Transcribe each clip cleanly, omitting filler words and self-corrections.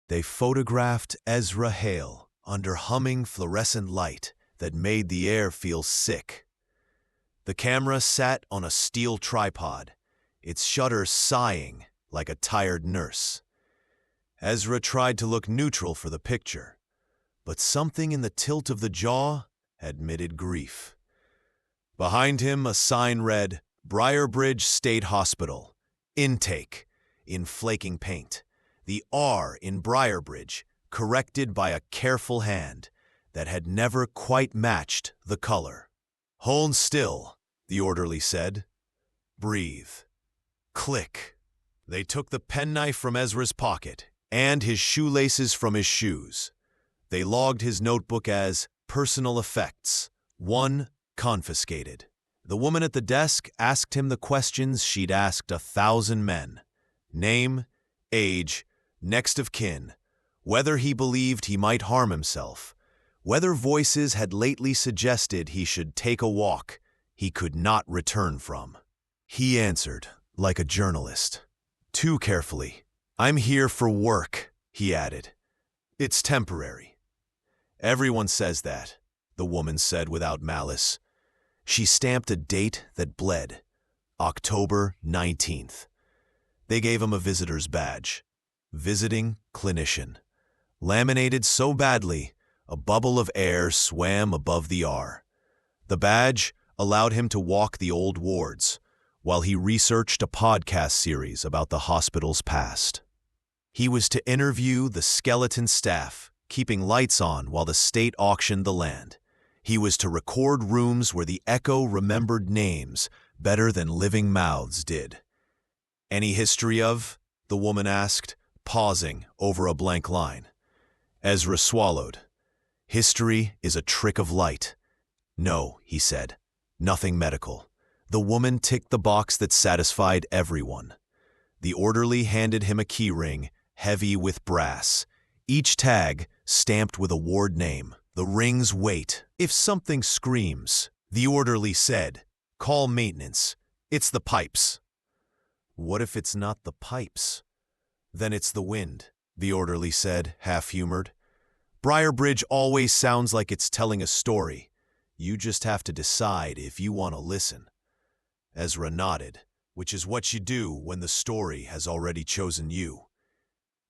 They photographed Ezra Hale under humming fluorescent light that made the air feel sick. The camera sat on a steel tripod, its shutter sighing like a tired nurse. Ezra tried to look neutral for the picture, but something in the tilt of the jaw admitted grief. Behind him, a sign read, "Briarbridge State Hospital. Intake," in flaking paint. The R in Briarbridge corrected by a careful hand that had never quite matched the color. "Hold still," the orderly said. "Breathe." Click. They took the penknife from Ezra's pocket and his shoelaces from his shoes. They logged his notebook as personal effects. 1. Confiscated. The woman at the desk asked him the questions she'd asked 1,000 men. Name, age, next of kin, whether he believed he might harm himself, whether voices had lately suggested he should take a walk he could not return from. He answered, like a journalist, too carefully. "I'm here for work," he added. "It's temporary." "Everyone says that," the woman said without malice. She stamped a date that bled, October 19th. They gave him a visitor's badge, visiting clinician, laminated so badly a bubble of air swam above the R. The badge allowed him to walk the old wards, while he researched a podcast series about the hospital's past. He was to interview the skeleton staff, keeping lights on while the state auctioned the land. He was to record rooms where the echo remembered names better than living mouths did. "Any history of?" the woman asked, pausing over a blank line. Ezra swallowed. "History is a trick of light." "No," he said. "Nothing medical." The woman ticked the box that satisfied everyone. The orderly handed him a key ring, heavy with brass, each tag stamped with a ward name. "The ring's weight. If something screams," the orderly said, "call maintenance. It's the pipes." "What if it's not the pipes?" "Then it's the wind," the orderly said, half-humored. "Briarbridge always sounds like it's telling a story. You just have to decide if you want to listen." Ezra nodded, which is what you do when the story has already chosen you.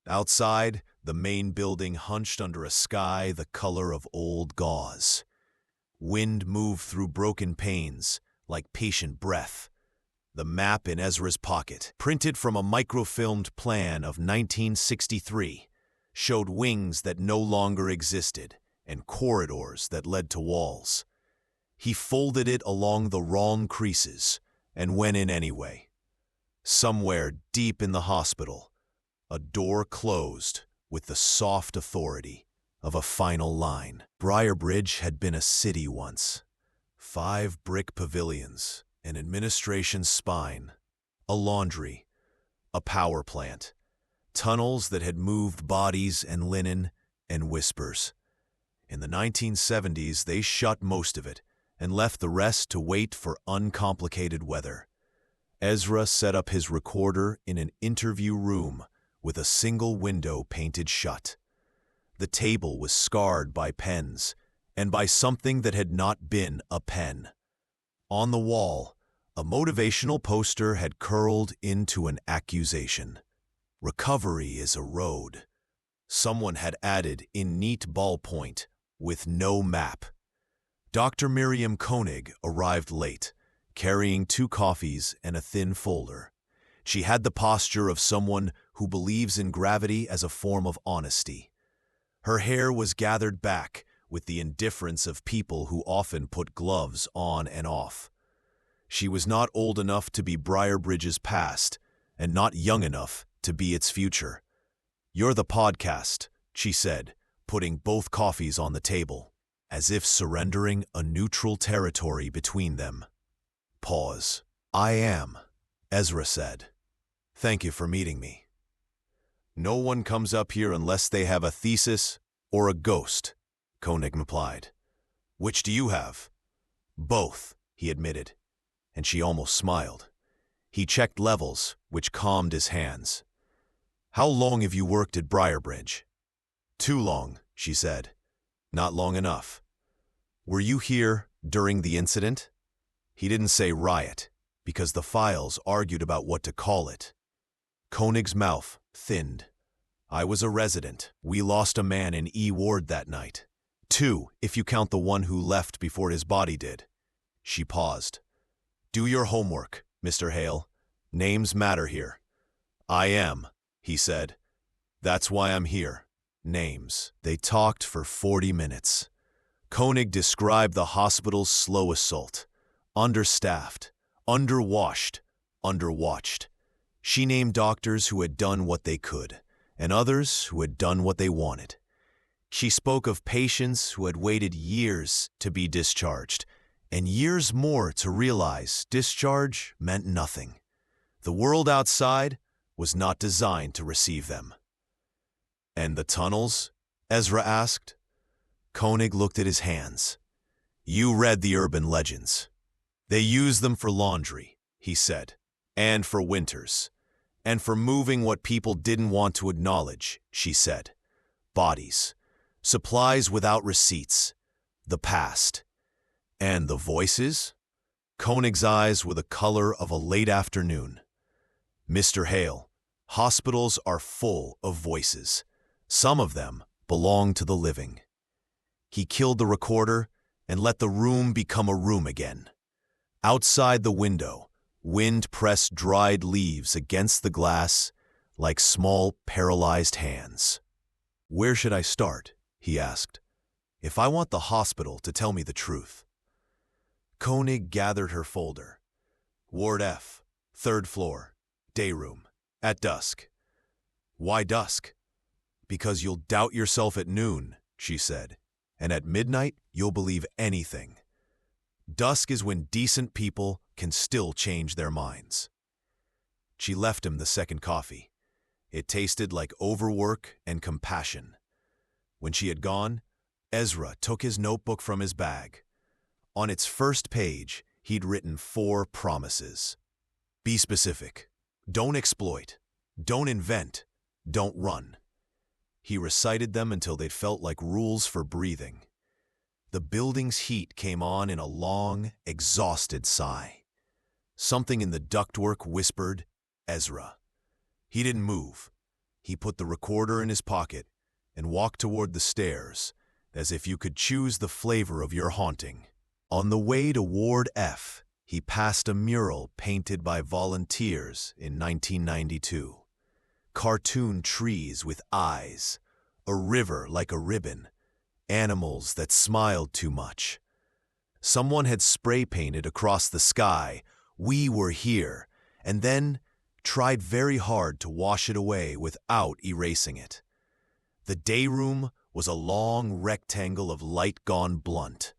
Outside, the main building hunched under a sky the color of old gauze. Wind moved through broken panes like patient breath. The map in Ezra's pocket, printed from a microfilmed plan of 1963, showed wings that no longer existed and corridors that led to walls. He folded it along the wrong creases and went in anyway. Somewhere deep in the hospital, a door closed with the soft authority of a final line. Briarbridge had been a city once. 5 brick pavilions, an administration spine, a laundry, a power plant, tunnels that had moved bodies and linen and whispers. In the 1970s, they shut most of it and left the rest to wait for uncomplicated weather. Ezra set up his recorder in an interview room with a single window painted shut. The table was scarred by pens and by something that had not been a pen. On the wall, a motivational poster had curled into an accusation. "Recovery is a road," someone had added in neat ballpoint with no map. Dr. Miriam Koenig arrived late, carrying 2 coffees and a thin folder. She had the posture of someone who believes in gravity as a form of honesty. Her hair was gathered back with the indifference of people who often put gloves on and off. She was not old enough to be Briarbridge's past, and not young enough to be its future. "You're the podcast," she said, putting both coffees on the table, as if surrendering a neutral territory between them. Pause. "I am," Ezra said. "Thank you for meeting me." "No one comes up here unless they have a thesis or a ghost," Koenig replied. "Which do you have?" "Both," he admitted, and she almost smiled. He checked levels, which calmed his hands. "How long have you worked at Briarbridge?" Too long, she said. Not long enough. Were you here during the incident? He didn't say riot, because the files argued about what to call it. Koenig's mouth thinned. I was a resident. We lost a man in E Ward that night. 2, if you count the one who left before his body did. She paused. Do your homework, Mr. Hale. Names matter here. I am, he said. That's why I'm here. Names. They talked for 40 minutes. Koenig described the hospital's slow assault. Understaffed, underwashed, underwatched. She named doctors who had done what they could, and others who had done what they wanted. She spoke of patients who had waited years to be discharged, and years more to realize discharge meant nothing. The world outside was not designed to receive them. And the tunnels? Ezra asked. Koenig looked at his hands. You read the urban legends. They use them for laundry, he said, and for winters, and for moving what people didn't want to acknowledge, she said. Bodies, supplies without receipts, the past. And the voices? Koenig's eyes were the color of a late afternoon. Mr. Hale, hospitals are full of voices. Some of them belong to the living. He killed the recorder and let the room become a room again. Outside the window, wind pressed dried leaves against the glass like small paralyzed hands. Where should I start? He asked. If I want the hospital to tell me the truth. Koenig gathered her folder. Ward F, 3rd floor, day room, at dusk. Why dusk? Because you'll doubt yourself at noon, she said, and at midnight you'll believe anything. Dusk is when decent people can still change their minds. She left him the second coffee. It tasted like overwork and compassion. When she had gone, Ezra took his notebook from his bag. On its first page, he'd written 4 promises. Be specific. Don't exploit. Don't invent. Don't run. He recited them until they felt like rules for breathing. The building's heat came on in a long, exhausted sigh. Something in the ductwork whispered, Ezra. He didn't move. He put the recorder in his pocket and walked toward the stairs, as if you could choose the flavor of your haunting. On the way to Ward F, he passed a mural painted by volunteers in 1992. Cartoon trees with eyes, a river like a ribbon, animals that smiled too much. Someone had spray-painted across the sky, "We were here," and then tried very hard to wash it away without erasing it. The day room was a long rectangle of light gone blunt.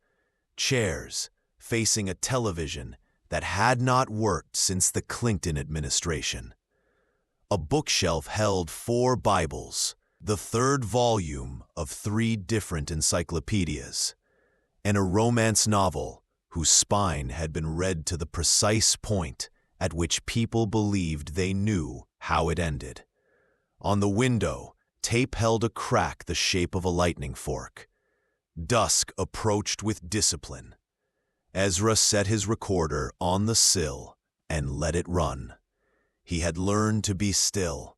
Chairs facing a television that had not worked since the Clinton administration. A bookshelf held 4 Bibles, the 3rd volume of 3 different encyclopedias, and a romance novel whose spine had been read to the precise point at which people believed they knew how it ended. On the window, tape held a crack the shape of a lightning fork. Dusk approached with discipline. Ezra set his recorder on the sill and let it run. He had learned to be still.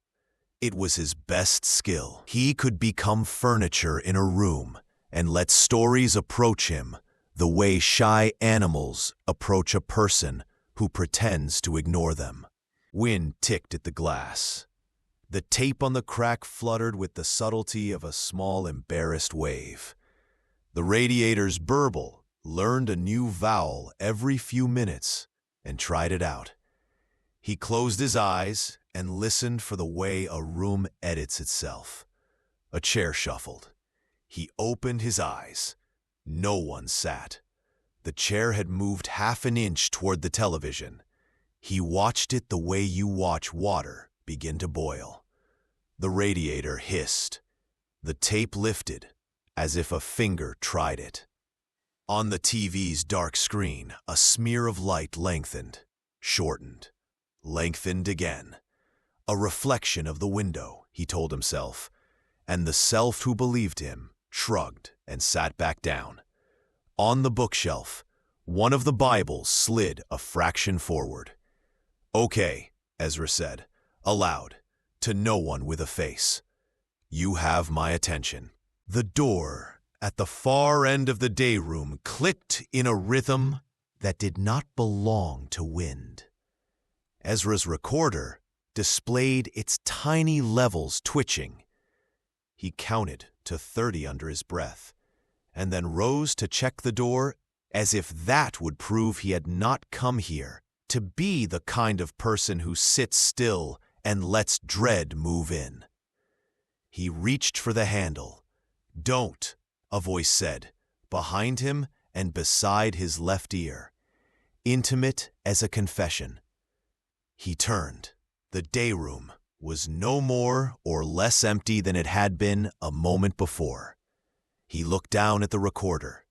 It was his best skill. He could become furniture in a room and let stories approach him the way shy animals approach a person who pretends to ignore them. Wind ticked at the glass. The tape on the crack fluttered with the subtlety of a small embarrassed wave. The radiator's burble learned a new vowel every few minutes and tried it out. He closed his eyes and listened for the way a room edits itself. A chair shuffled. He opened his eyes. No one sat. The chair had moved half an inch toward the television. He watched it the way you watch water begin to boil. The radiator hissed. The tape lifted, as if a finger tried it. On the TV's dark screen, a smear of light lengthened, shortened, lengthened again. A reflection of the window, he told himself, and the self who believed him shrugged and sat back down. On the bookshelf, one of the Bibles slid a fraction forward. "Okay," Ezra said, aloud, to no one with a face. "You have my attention." The door at the far end of the day room clicked in a rhythm that did not belong to wind. Ezra's recorder displayed its tiny levels twitching. He counted to 30 under his breath, and then rose to check the door as if that would prove he had not come here to be the kind of person who sits still and lets dread move in. He reached for the handle. "Don't," a voice said, behind him and beside his left ear, intimate as a confession. He turned. The day room was no more or less empty than it had been a moment before. He looked down at the recorder.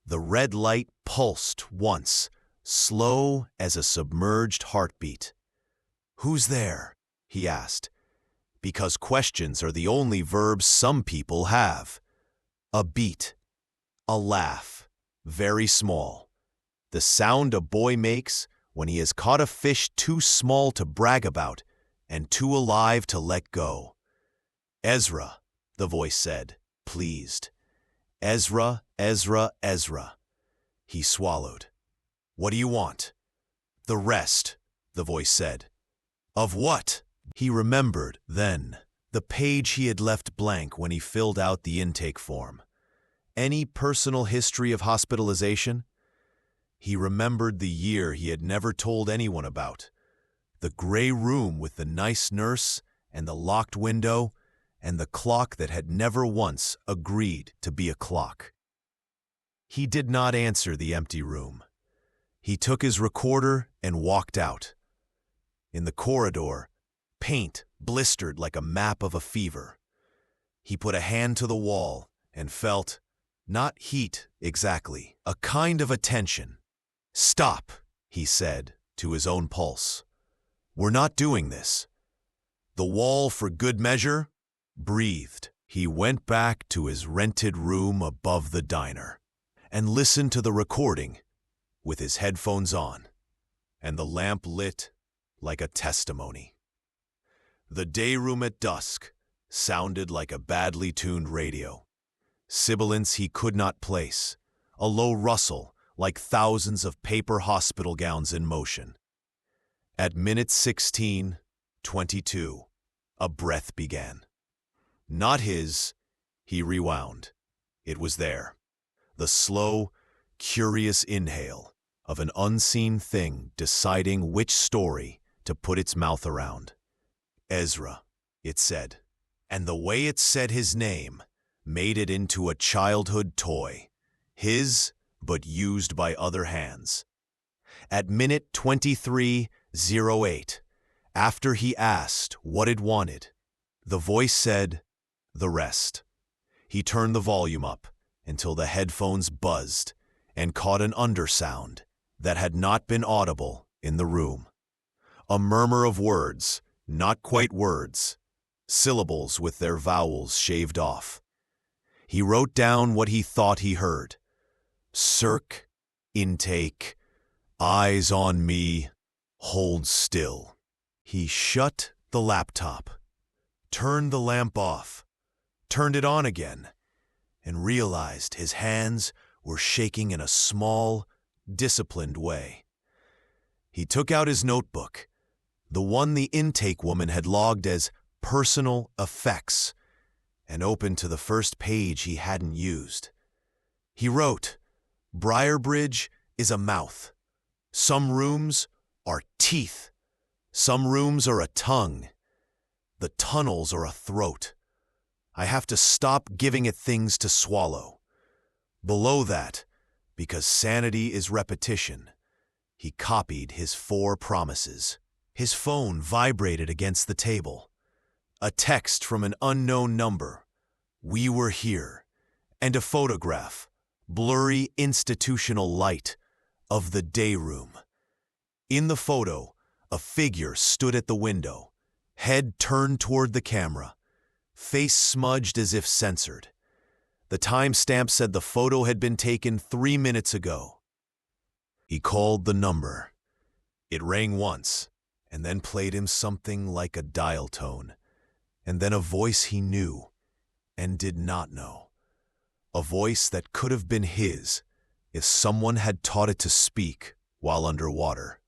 The red light pulsed once, slow as a submerged heartbeat. "Who's there?" he asked, because questions are the only verbs some people have. A beat. A laugh. Very small. The sound a boy makes when he has caught a fish too small to brag about and too alive to let go. "Ezra," the voice said, pleased. "Ezra, Ezra, Ezra." He swallowed. "What do you want?" "The rest," the voice said. "Of what?" He remembered then the page he had left blank when he filled out the intake form. Any personal history of hospitalization? He remembered the year he had never told anyone about. The gray room with the nice nurse and the locked window and the clock that had never once agreed to be a clock. He did not answer the empty room. He took his recorder and walked out. In the corridor, paint blistered like a map of a fever. He put a hand to the wall and felt, not heat exactly, a kind of a tension. "Stop," he said to his own pulse. "We're not doing this." "The wall for good measure?" Breathed. He went back to his rented room above the diner and listened to the recording with his headphones on and the lamp lit like a testimony. The day room at dusk sounded like a badly tuned radio. Sibilants he could not place, a low rustle like thousands of paper hospital gowns in motion. At minute 16:22, a breath began. Not his, he rewound. It was there. The slow, curious inhale of an unseen thing deciding which story to put its mouth around. Ezra, it said. And the way it said his name made it into a childhood toy. His, but used by other hands. At minute 23:08, after he asked what it wanted, the voice said, "The rest." He turned the volume up until the headphones buzzed and caught an undersound that had not been audible in the room. A murmur of words, not quite words, syllables with their vowels shaved off. He wrote down what he thought he heard. Circ, intake, eyes on me, hold still. He shut the laptop, turned the lamp off, turned it on again, and realized his hands were shaking in a small, disciplined way. He took out his notebook, the one the intake woman had logged as personal effects, and opened to the first page he hadn't used. He wrote, "Briarbridge is a mouth. Some rooms are teeth. Some rooms are a tongue. The tunnels are a throat. I have to stop giving it things to swallow. Below that, because sanity is repetition, he copied his 4 promises. His phone vibrated against the table. A text from an unknown number. We were here. And a photograph, blurry institutional light, of the day room. In the photo, a figure stood at the window, head turned toward the camera, face smudged as if censored. The timestamp said the photo had been taken 3 minutes ago. He called the number. It rang once, and then played him something like a dial tone, and then a voice he knew and did not know. A voice that could have been his if someone had taught it to speak while underwater.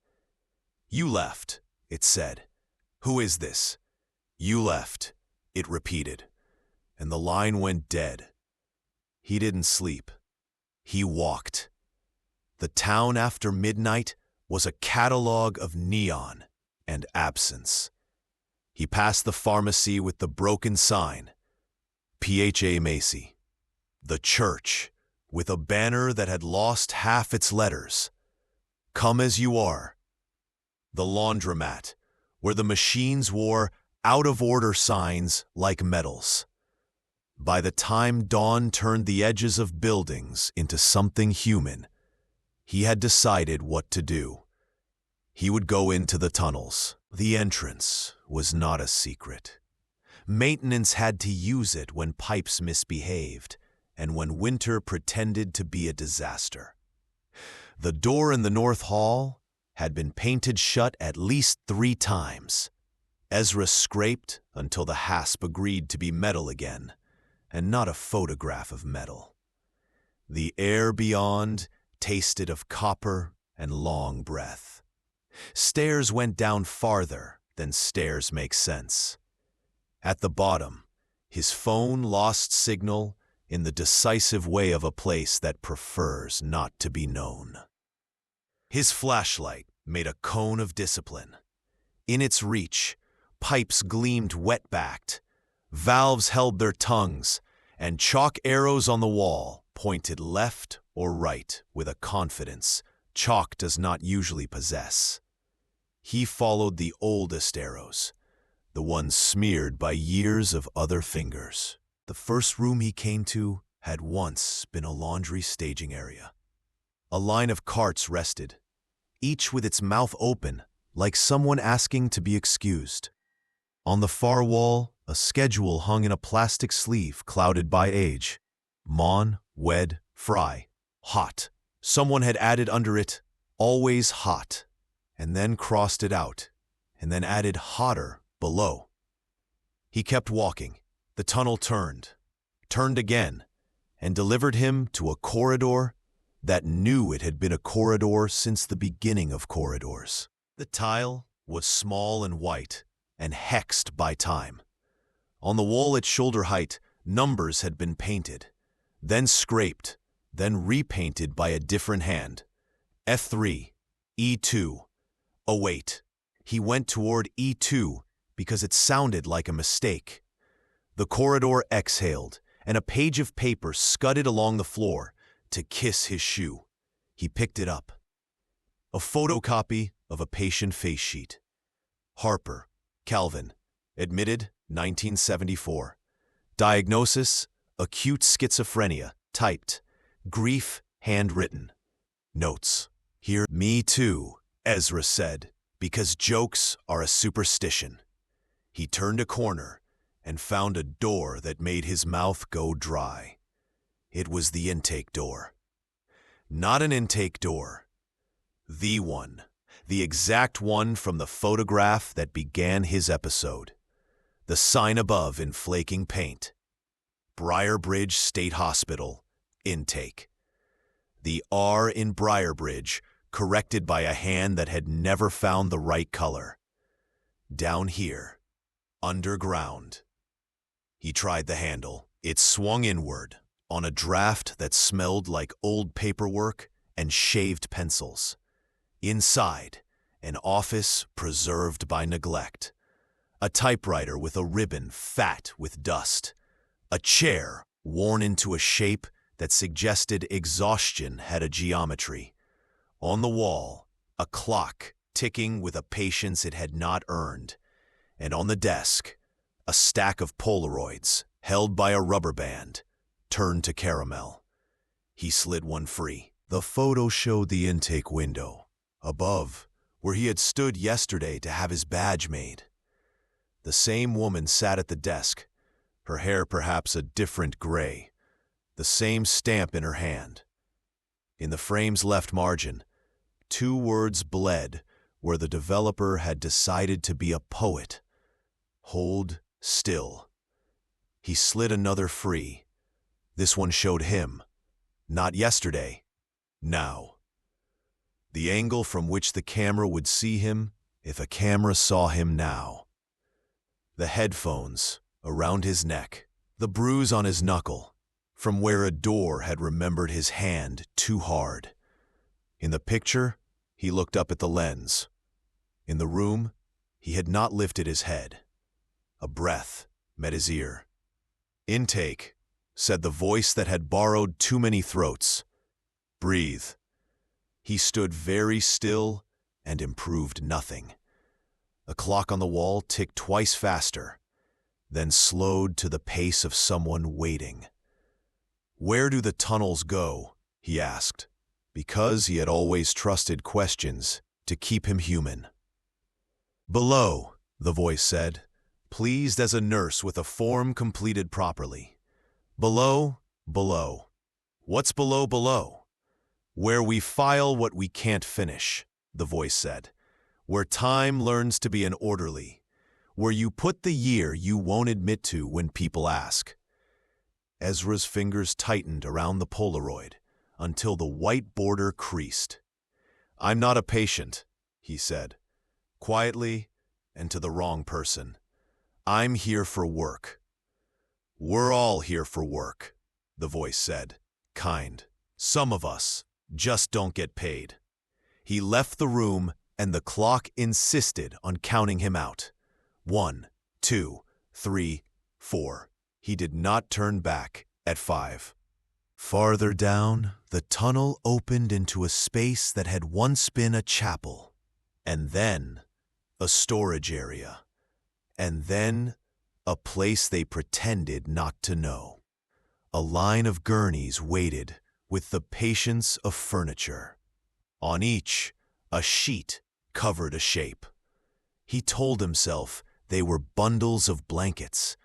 "You left," it said. "Who is this?" "You left," it repeated, and the line went dead. He didn't sleep. He walked. The town after midnight was a catalog of neon and absence. He passed the pharmacy with the broken sign, P.H.A. Macy. The church, with a banner that had lost half its letters, "Come as you are." The laundromat, where the machines wore out-of-order signs like medals. By the time dawn turned the edges of buildings into something human, he had decided what to do. He would go into the tunnels. The entrance was not a secret. Maintenance had to use it when pipes misbehaved and when winter pretended to be a disaster. The door in the North Hall had been painted shut at least 3 times. Ezra scraped until the hasp agreed to be metal again, and not a photograph of metal. The air beyond tasted of copper and long breath. Stairs went down farther than stairs make sense. At the bottom, his phone lost signal in the decisive way of a place that prefers not to be known. His flashlight made a cone of discipline. In its reach, pipes gleamed wet-backed, valves held their tongues, and chalk arrows on the wall pointed left or right with a confidence chalk does not usually possess. He followed the oldest arrows, the ones smeared by years of other fingers. The first room he came to had once been a laundry staging area. A line of carts rested, each with its mouth open, like someone asking to be excused. On the far wall, a schedule hung in a plastic sleeve clouded by age. Mon, wed, fry, hot. Someone had added under it, always hot, and then crossed it out, and then added hotter below. He kept walking. The tunnel turned again, and delivered him to a corridor that knew it had been a corridor since the beginning of corridors. The tile was small and white, and hexed by time. On the wall at shoulder height, numbers had been painted, then scraped, then repainted by a different hand. F3, E2. Oh wait, he went toward E2 because it sounded like a mistake. The corridor exhaled, and a page of paper scudded along the floor to kiss his shoe. He picked it up. A photocopy of a patient face sheet. Harper, Calvin, admitted 1974. Diagnosis, acute schizophrenia, typed, grief, handwritten. Notes. Here, "Me too," Ezra said, because jokes are a superstition. He turned a corner and found a door that made his mouth go dry. It was the intake door. Not an intake door. The one. The exact one from the photograph that began his episode. The sign above in flaking paint. Briarbridge State Hospital, intake. The R in Briarbridge corrected by a hand that had never found the right color. Down here. Underground. He tried the handle. It swung inward, on a draft that smelled like old paperwork and shaved pencils. Inside, an office preserved by neglect. A typewriter with a ribbon fat with dust. A chair worn into a shape that suggested exhaustion had a geometry. On the wall, a clock ticking with a patience it had not earned. And on the desk, a stack of Polaroids, held by a rubber band, turned to caramel. He slid one free. The photo showed the intake window, above, where he had stood yesterday to have his badge made. The same woman sat at the desk, her hair perhaps a different gray, the same stamp in her hand. In the frame's left margin, 2 words bled where the developer had decided to be a poet. Hold still. He slid another free. This one showed him. Not yesterday. Now. The angle from which the camera would see him if a camera saw him now. The headphones around his neck, the bruise on his knuckle, from where a door had remembered his hand too hard. In the picture, he looked up at the lens. In the room, he had not lifted his head. A breath met his ear. "Intake," said the voice that had borrowed too many throats. "Breathe." He stood very still and improved nothing. A clock on the wall ticked twice faster, then slowed to the pace of someone waiting. "Where do the tunnels go?" he asked, because he had always trusted questions to keep him human. "Below," the voice said, pleased as a nurse with a form completed properly. "Below, below. What's below below?" "Where we file what we can't finish," the voice said. "Where time learns to be an orderly. Where you put the year you won't admit to when people ask." Ezra's fingers tightened around the Polaroid until the white border creased. "I'm not a patient," he said, quietly and to the wrong person. "I'm here for work." "We're all here for work," the voice said, kind. "Some of us just don't get paid." He left the room, and the clock insisted on counting him out. 1, 2, 3, 4. He did not turn back at 5. Farther down, the tunnel opened into a space that had once been a chapel, and then a storage area, and then a place they pretended not to know. A line of gurneys waited with the patience of furniture. On each, a sheet covered a shape. He told himself they were bundles of blankets.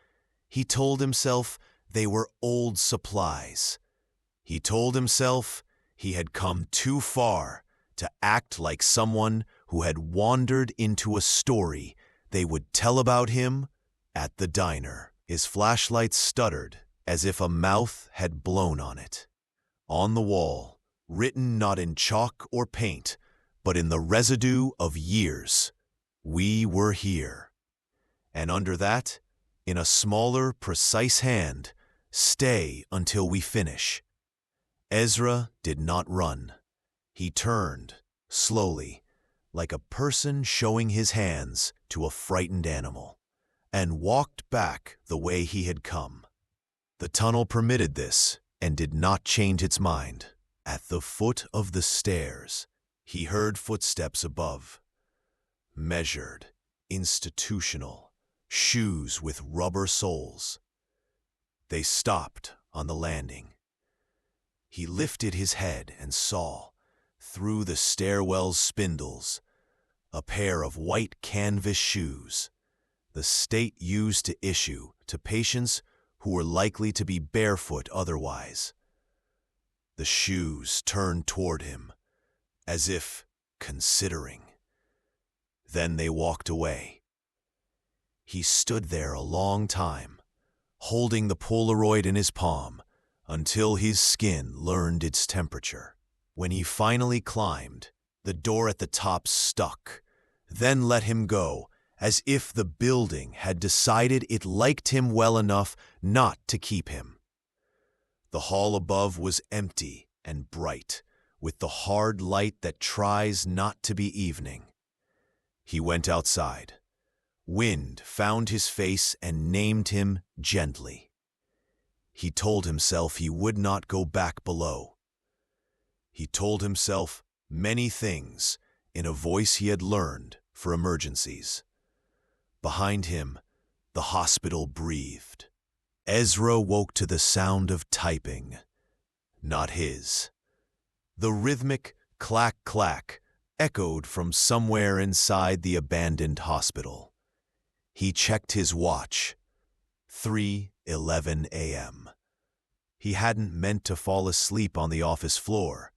He told himself they were old supplies. He told himself he had come too far to act like someone who had wandered into a story they would tell about him at the diner. His flashlight stuttered as if a mouth had blown on it. On the wall, written not in chalk or paint, but in the residue of years, "We were here." And under that, in a smaller, precise hand, "Stay until we finish." Ezra did not run. He turned, slowly, like a person showing his hands to a frightened animal, and walked back the way he had come. The tunnel permitted this and did not change its mind. At the foot of the stairs, he heard footsteps above. Measured, institutional, shoes with rubber soles. They stopped on the landing. He lifted his head and saw, through the stairwell's spindles, a pair of white canvas shoes the state used to issue to patients who were likely to be barefoot otherwise. The shoes turned toward him, as if considering. Then they walked away. He stood there a long time, holding the Polaroid in his palm, until his skin learned its temperature. When he finally climbed, the door at the top stuck, then let him go, as if the building had decided it liked him well enough not to keep him. The hall above was empty and bright, with the hard light that tries not to be evening. He went outside. Wind found his face and named him gently. He told himself he would not go back below. He told himself many things in a voice he had learned for emergencies. Behind him, the hospital breathed. Ezra woke to the sound of typing, not his. The rhythmic clack-clack echoed from somewhere inside the abandoned hospital. He checked his watch. 3 11 a.m. He hadn't meant to fall asleep on the office floor,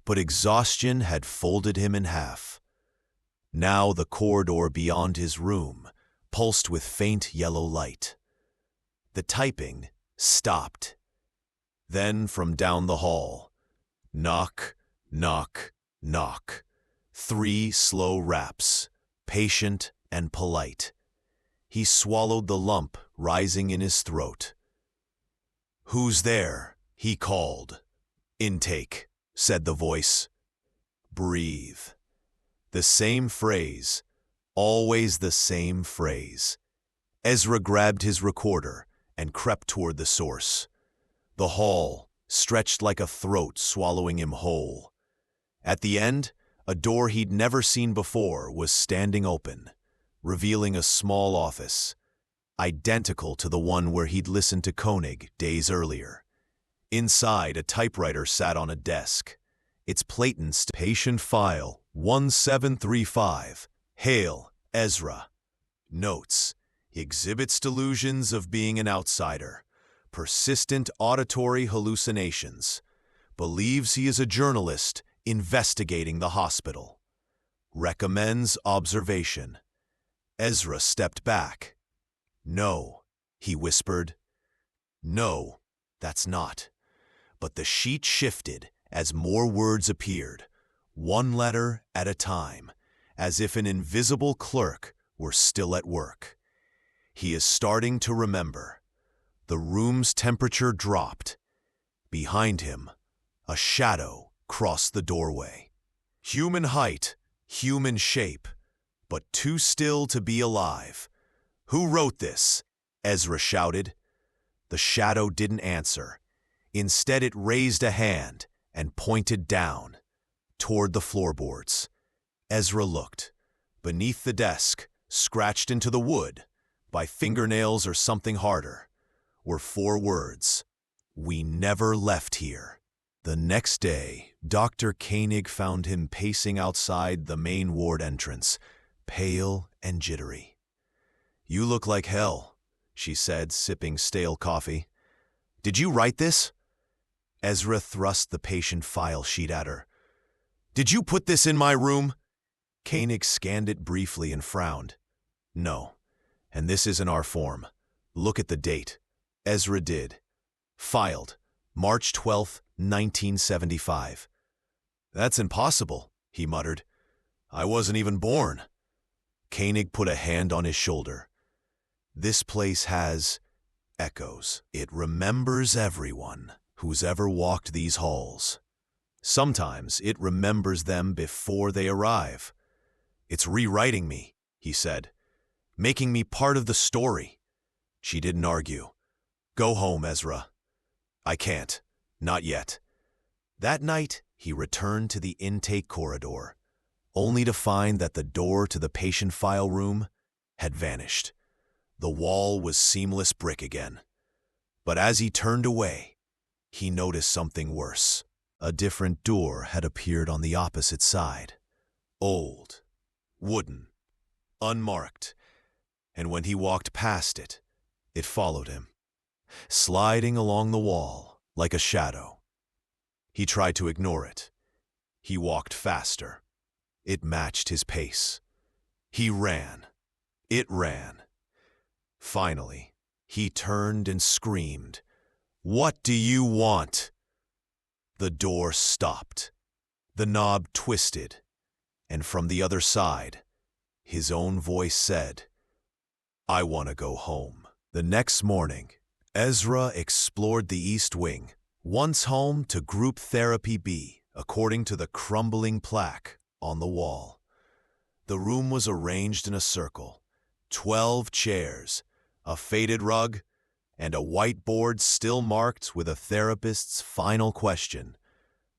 but exhaustion had folded him in half. Now the corridor beyond his room pulsed with faint yellow light. The typing stopped. Then from down the hall, knock, knock, knock. 3 slow raps, patient and polite. He swallowed the lump rising in his throat. "Who's there?" he called. "Intake," said the voice. "Breathe." The same phrase, always the same phrase. Ezra grabbed his recorder and crept toward the source. The hall stretched like a throat swallowing him whole. At the end, a door he'd never seen before was standing open, revealing a small office, identical to the one where he'd listened to Koenig days earlier. Inside, a typewriter sat on a desk. Its platen patient file 1735, Hale, Ezra. Notes: he exhibits delusions of being an outsider, persistent auditory hallucinations, believes he is a journalist investigating the hospital, recommends observation. Ezra stepped back. "No," he whispered. "No, that's not." But the sheet shifted as more words appeared, one letter at a time, as if an invisible clerk were still at work. He is starting to remember. The room's temperature dropped. Behind him, a shadow crossed the doorway. Human height, human shape, but too still to be alive. "Who wrote this?" Ezra shouted. The shadow didn't answer. Instead, it raised a hand and pointed down, toward the floorboards. Ezra looked. Beneath the desk, scratched into the wood, by fingernails or something harder, were 4 words: "We never left here." The next day, Dr. Koenig found him pacing outside the main ward entrance, pale and jittery. "You look like hell," she said, sipping stale coffee. "Did you write this?" Ezra thrust the patient file sheet at her. "Did you put this in my room?" Koenig scanned it briefly and frowned. "No, and this isn't our form. Look at the date." Ezra did. Filed, March 12, 1975. "That's impossible," he muttered. "I wasn't even born." Koenig put a hand on his shoulder. "This place has echoes. It remembers everyone who's ever walked these halls. Sometimes it remembers them before they arrive. It's rewriting me," he said, "making me part of the story." She didn't argue. "Go home, Ezra." "I can't. Not yet." That night, he returned to the intake corridor, only to find that the door to the patient file room had vanished. The wall was seamless brick again. But as he turned away, he noticed something worse. A different door had appeared on the opposite side. Old, wooden, unmarked, and when he walked past it, it followed him, sliding along the wall like a shadow. He tried to ignore it. He walked faster. It matched his pace. He ran. It ran. Finally, he turned and screamed, "What do you want?" The door stopped. The knob twisted, and from the other side, his own voice said, "I want to go home." The next morning, Ezra explored the East Wing, once home to Group Therapy B, according to the crumbling plaque on the wall. The room was arranged in a circle, 12 chairs, a faded rug, and a whiteboard still marked with a therapist's final question: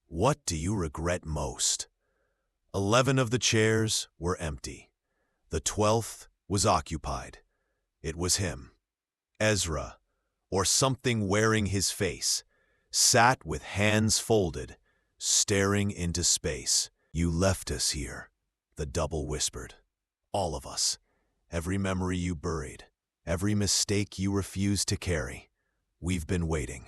"What do you regret most?" 11 of the chairs were empty. The 12th was occupied. It was him. Ezra, or something wearing his face, sat with hands folded, staring into space. "You left us here," the double whispered. "All of us. Every memory you buried. Every mistake you refuse to carry. We've been waiting.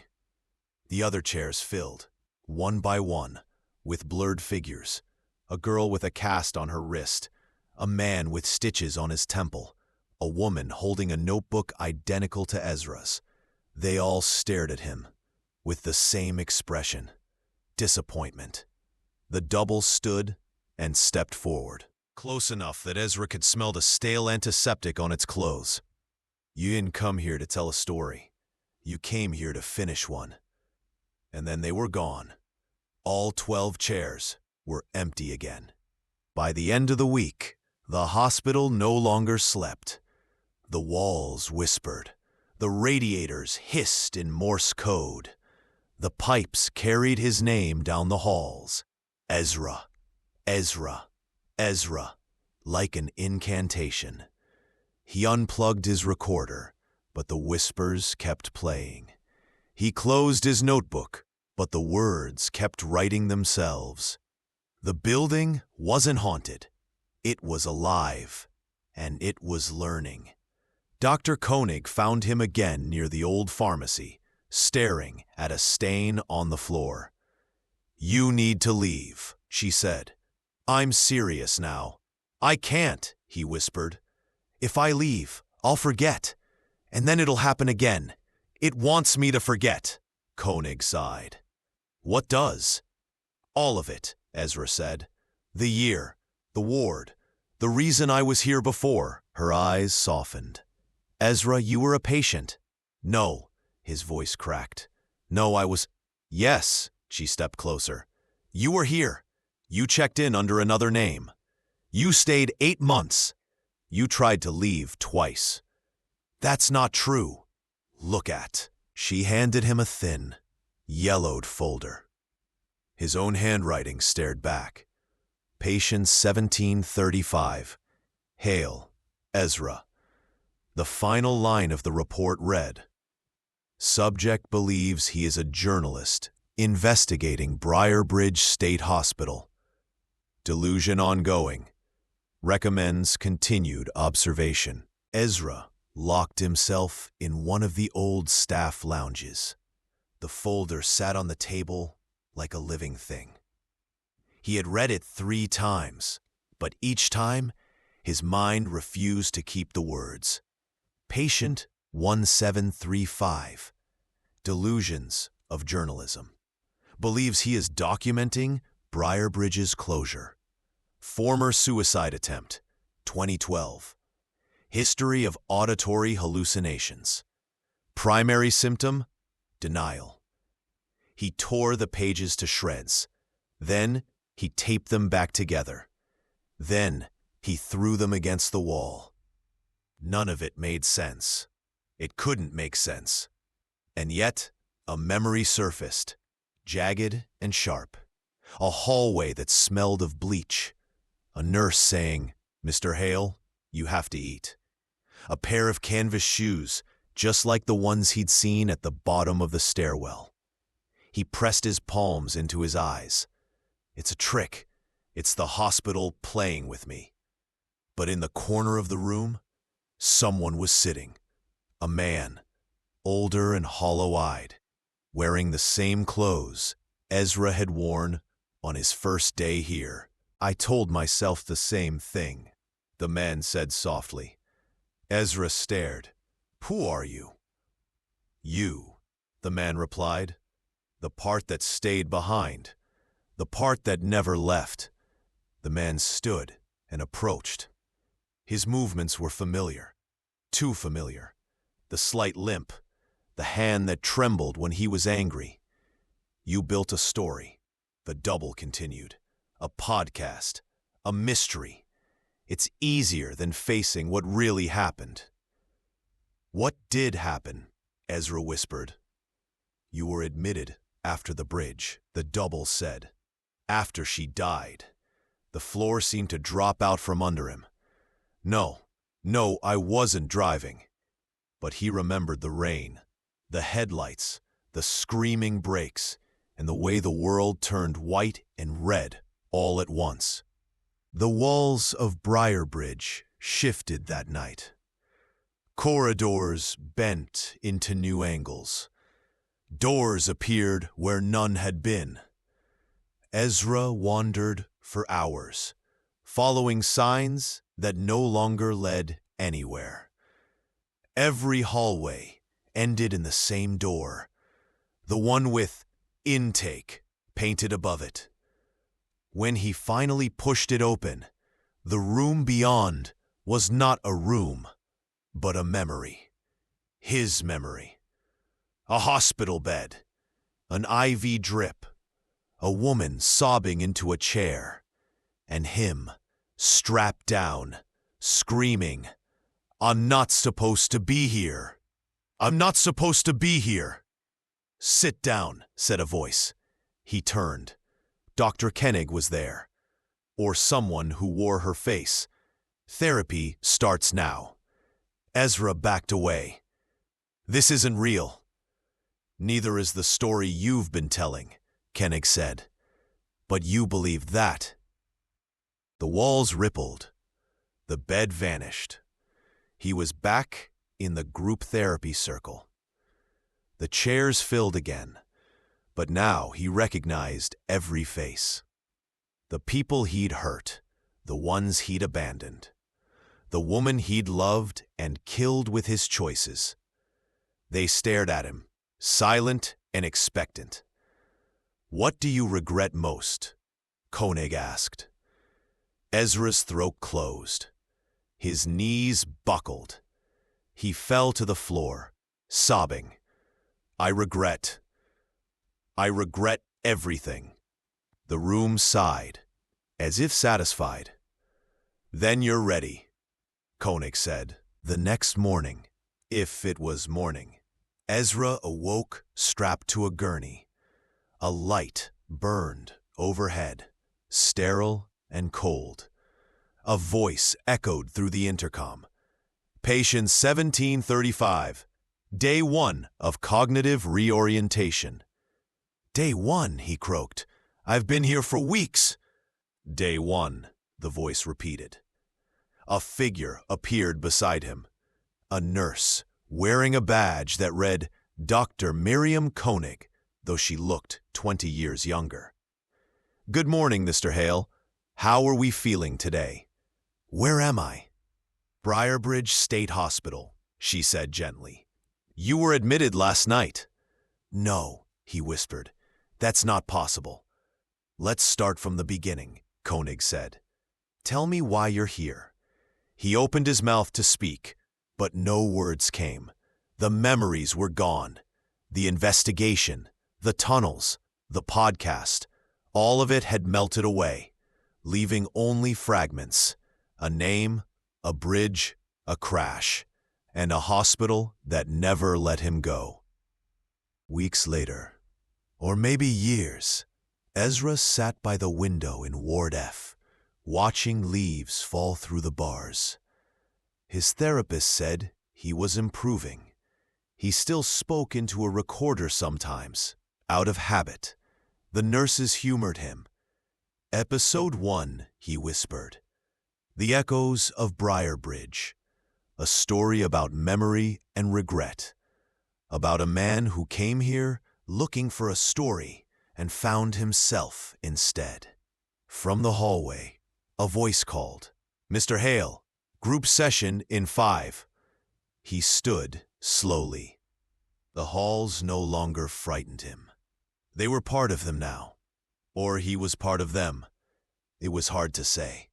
The other chairs filled, one by one, with blurred figures. A girl with a cast on her wrist, a man with stitches on his temple, a woman holding a notebook identical to Ezra's. They all stared at him, with the same expression: disappointment. The double stood and stepped forward, close enough that Ezra could smell the stale antiseptic on its clothes. You didn't come here to tell a story. You came here to finish one. And then they were gone. All 12 chairs were empty again. By the end of the week, the hospital no longer slept. The walls whispered. The radiators hissed in Morse code. The pipes carried his name down the halls. Ezra, Ezra, Ezra, like an incantation. He unplugged his recorder, but the whispers kept playing. He closed his notebook, but the words kept writing themselves. The building wasn't haunted. It was alive, and it was learning. Dr. Koenig found him again near the old pharmacy, staring at a stain on the floor. "You need to leave," she said. "I'm serious now." "I can't," he whispered. "If I leave, I'll forget, and then it'll happen again. It wants me to forget." Koenig sighed. "What does?" "All of it," Ezra said. "The year, the ward, the reason I was here before." Her eyes softened. "Ezra, you were a patient." "No," his voice cracked. "No, I was—" "Yes," she stepped closer. "You were here. You checked in under another name. You stayed 8 months. You tried to leave twice." "That's not true." "Look at." She handed him a thin, yellowed folder. His own handwriting stared back. Patient 1735. Hale, Ezra. The final line of the report read, "Subject believes he is a journalist investigating Briarbridge State Hospital. Delusion ongoing. Recommends continued observation." Ezra locked himself in one of the old staff lounges. The folder sat on the table like a living thing. He had read it 3 times, but each time his mind refused to keep the words. Patient 1735. Delusions of journalism. Believes he is documenting Briarbridge's closure. Former suicide attempt, 2012. History of auditory hallucinations. Primary symptom, denial. He tore the pages to shreds. Then he taped them back together. Then he threw them against the wall. None of it made sense. It couldn't make sense. And yet, a memory surfaced, jagged and sharp. A hallway that smelled of bleach. A nurse saying, "Mr. Hale, you have to eat." A pair of canvas shoes, just like the ones he'd seen at the bottom of the stairwell. He pressed his palms into his eyes. It's a trick. It's the hospital playing with me. But in the corner of the room, someone was sitting. A man, older and hollow-eyed, wearing the same clothes Ezra had worn on his first day here. "I told myself the same thing," the man said softly. Ezra stared. "Who are you?" "You," the man replied. "The part that stayed behind. The part that never left." The man stood and approached. His movements were familiar. Too familiar. The slight limp. The hand that trembled when he was angry. "You built a story," the double continued. "A podcast. A mystery. It's easier than facing what really happened." "What did happen?" Ezra whispered. "You were admitted after the bridge," the double said. "After she died." The floor seemed to drop out from under him. No, I wasn't driving." But he remembered the rain, the headlights, the screaming brakes, and the way the world turned white and red all at once. The walls of Briarbridge shifted that night. Corridors bent into new angles. Doors appeared where none had been. Ezra wandered for hours, following signs that no longer led anywhere. Every hallway ended in the same door, the one with "Intake" painted above it. When he finally pushed it open, the room beyond was not a room, but a memory. His memory. A hospital bed, an IV drip, a woman sobbing into a chair, and him, strapped down, screaming, "I'm not supposed to be here! I'm not supposed to be here!" "Sit down," said a voice. He turned. Dr. Koenig was there, or someone who wore her face. "Therapy starts now." Ezra backed away. "This isn't real." "Neither is the story you've been telling," Koenig said. "But you believed that." The walls rippled. The bed vanished. He was back in the group therapy circle. The chairs filled again, but now he recognized every face. The people he'd hurt, the ones he'd abandoned, the woman he'd loved and killed with his choices. They stared at him, silent and expectant. "What do you regret most?" Koenig asked. Ezra's throat closed. His knees buckled. He fell to the floor, sobbing. I regret everything." The room sighed, as if satisfied. "Then you're ready," Koenig said. The next morning, if it was morning, Ezra awoke strapped to a gurney. A light burned overhead, sterile and cold. A voice echoed through the intercom. "Patient 1735, Day 1 of cognitive reorientation." "Day 1, he croaked. "I've been here for weeks." "Day 1, the voice repeated. A figure appeared beside him. A nurse, wearing a badge that read Dr. Miriam Koenig, though she looked 20 years younger. "Good morning, Mr. Hale. How are we feeling today?" "Where am I?" "Briarbridge State Hospital," she said gently. "You were admitted last night." "No," he whispered. "That's not possible." "Let's start from the beginning," Koenig said. "Tell me why you're here." He opened his mouth to speak, but no words came. The memories were gone. The investigation, the tunnels, the podcast, all of it had melted away, leaving only fragments: a name, a bridge, a crash, and a hospital that never let him go. Weeks later, or maybe years, Ezra sat by the window in Ward F, watching leaves fall through the bars. His therapist said he was improving. He still spoke into a recorder sometimes, out of habit. The nurses humored him. "Episode 1, he whispered. The Echoes of Briarbridge. A story about memory and regret. About a man who came here looking for a story and found himself instead." From the hallway, a voice called, "Mr. Hale, group session in 5. He stood slowly. The halls no longer frightened him. They were part of him now. Or he was part of them. It was hard to say.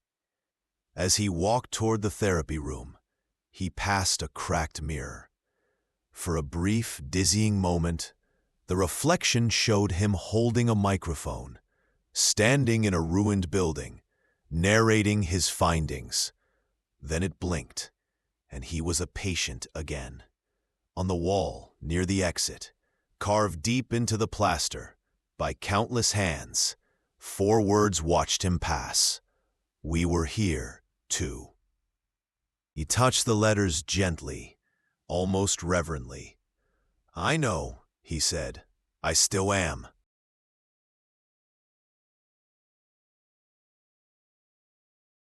As he walked toward the therapy room, he passed a cracked mirror. For a brief, dizzying moment, the reflection showed him holding a microphone, standing in a ruined building, narrating his findings. Then it blinked, and he was a patient again. On the wall, near the exit, carved deep into the plaster, by countless hands, 4 words watched him pass. "We were here, too." He touched the letters gently, almost reverently. "I know," he said. "I still am."